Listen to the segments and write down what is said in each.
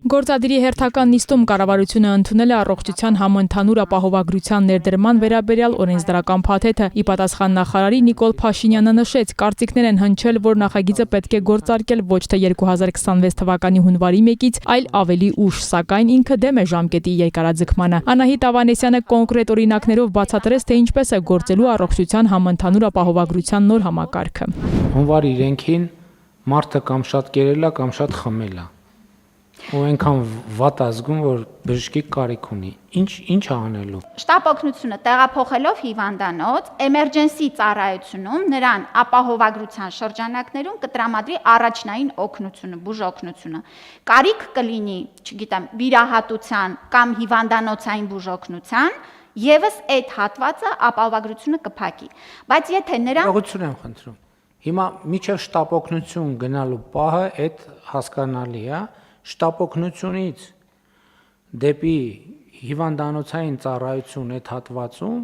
Գործադիրի հերթական նիստում կառավարությունը ընդունել է առողջության համընդհանուր ապահովագրության ներդրման վերաբերյալ օրենսդրական փաթեթը։ Ի պատասխան նախարարի Նիկոլ Փաշինյանը նշեց, կարծիքներ են հնչել, որ նախագիծը պետք է գործարկել ոչ թե 2026 թվականի հունվարի 1-ից, այլ ավելի ուշ, սակայն ինքը դեմ է ժամկետի երկարաձգմանը։ Անահիտ Ավանեսյանը կոնկրետ օրինակներով բացատրեց, թե ինչպես է գործելու առողջության համընդհանուր ապահովագրության նոր համակարգը։ Հունվարի իրենքին մարդը կամ շատ կերել է, կամ շատ խմել է։ Ու այնքան վատ ազգում, որ բժշկի կարիք ունի։ Ինչ անելու։ Շտապ օգնությունը տեղափոխելով հիվանդանոց, էմերջենսի ծառայությունում նրան ապահովագրության շրջանակներում կտրամադրի առաջնային օգնությունը, բուժօգնությունը։ Կարիք կլինի, չգիտեմ, վիրահատության կամ հիվանդանոցային բուժօգնության, եւս այդ հատվածը ապահովագրությունը կփակի։ Բայց եթե նրան Ուղղություն եմ խնդրում։ Հիմա միջև շտապ օգնություն գնալու պահը այդ հասկանալի է։ Շտապ օգնությունից դեպի հիվանդանոցային ծառայություն այդ հատվածում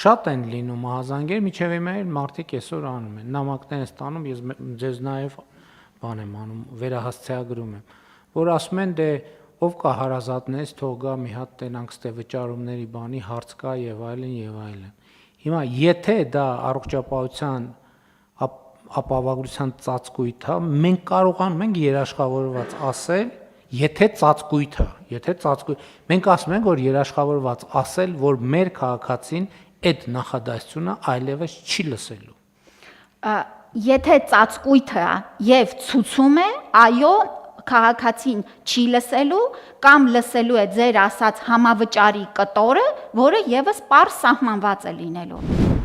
շատ են լինում ահազանգեր, միջև հիմա մարդիկ այսօր անում են, նամակներ են ստանում, ես ձեզ նաև բան եմ անում, վերահասցեագրում եմ, որ ասում են դե ով կա հարազատներից, թող գա մի հատ տենանք ստե վճարումների բանի հարց կա եւ այլն եւ այլն։ Հիմա եթե դա առողջապահության ապահովագրության ծածկույթ է, մենք կարողանում ենք երաշխավորված ասել, եթե մենք ասում ենք, որ երաշխավորված ասել, որ մեր քաղաքացին այդ նախադասությունը այլևս չի լսելու։ Եթե ծածկույթը եւ ցուցում է, այո, քաղաքացին չի լսելու կամ լսելու է ձեր ասած համավճարի կտորը, որը եւս պարզ սահմանված է լինելու։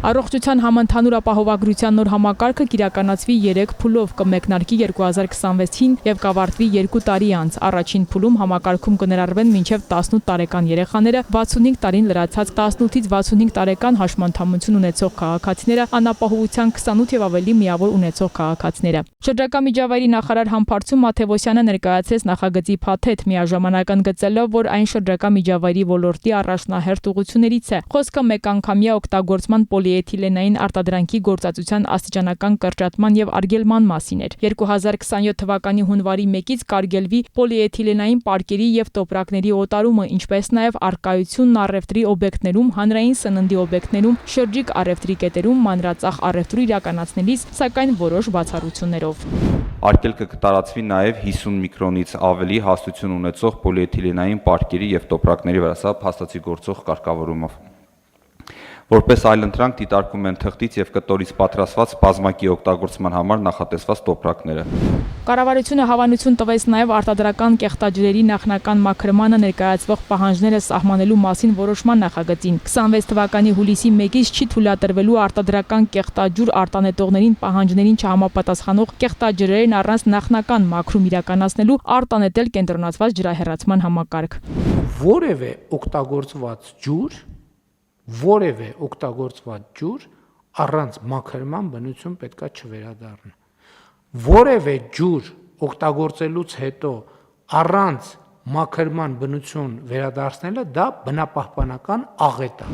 Առողջության համընդհանուր ապահովագրության նոր համակարգը կիրականացվի 3 փուլով, կմեկնարկի 2026-ին եւ կավարտվի 2 տարի անց։ Առաջին փուլում համակարգում կներառվեն մինչեւ 18 տարեկան երեխաները, 65 տարին լրացած 18-ից 65 տարեկան հաշմանդամություն ունեցող քաղաքացիները, անապահովության 28 եւ ավելի միավոր ունեցող քաղաքացիները։ Շրջակա միջավայրի նախարար Համբարձում Մաթևոսյանը ներկայացրեց նախագծի փաթեթ, միաժամանակ ընդգծելով, որ այն շրջակա միջավայրի ոլորտի առաջնահերթ ուղղություններից է։ Խոսքը մեկանգամյա օգտագործման պոլիէթիլենային արտադրանքի գործածության աստիճանական կրճատման եւ արգելման մասին էր։ 2027 թվականի հունվարի 1-ից կարգելվի պոլիէթիլենային պարկերի եւ տոպրակների օտարումը, ինչպես նաեւ առկայությունն առևտրի օբյեկտներում, հանրային սննդի օբյեկտներում, շրջիկ առևտրի կետերում, մանրածախ առևտուր իրականացնելիս, սակայն որոշ բացառություններով։ Արգելքը կտարածվի նաև 50 միկրոնից ավելի հաստություն ունեցող պոլիէթիլենային պարկերի եւ տոպրակների վրա, սա փաստացի գործող կարգավորումով։ Որպես այլընտրանք դիտարկում են թղթից եւ կտորից պատրաստված բազմակի օգտագործման համար նախատեսված տոպրակները։ Կառավարությունը հավանություն տվեց նաև արտադրական կեղտաջրերի նախնական մաքրմանը ներկայացվող պահանջները սահմանելու մասին որոշման նախագծին։ 26 թվականի հուլիսի 1-ից չի թույլատրվելու արտադրական կեղտաջուր արտանետողներին պահանջներին չհամապատասխանող կեղտաջրերն առանց նախնական մաքրում իրականացնելու արտանետել կենտրոնացված ջրահեռացման համակարգ։ Որևէ օգտագործված ջուր առանց մաքրման բնություն պետքա չվերադառնա։ Որևէ ջուր օգտագործելուց հետո առանց մաքրման բնություն վերադարձնելը դա բնապահպանական աղետ է։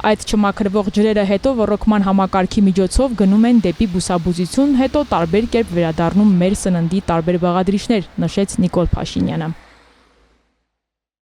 Այդ չմաքրվող ջրերը հետո ոռոգման համակարգի միջոցով գնում են դեպի բուսաբուծություն, հետո տարբեր կերպ վերադառնում մեր սննդի տարբեր բաղադրիչներ, նշեց Նիկոլ Փաշինյանը։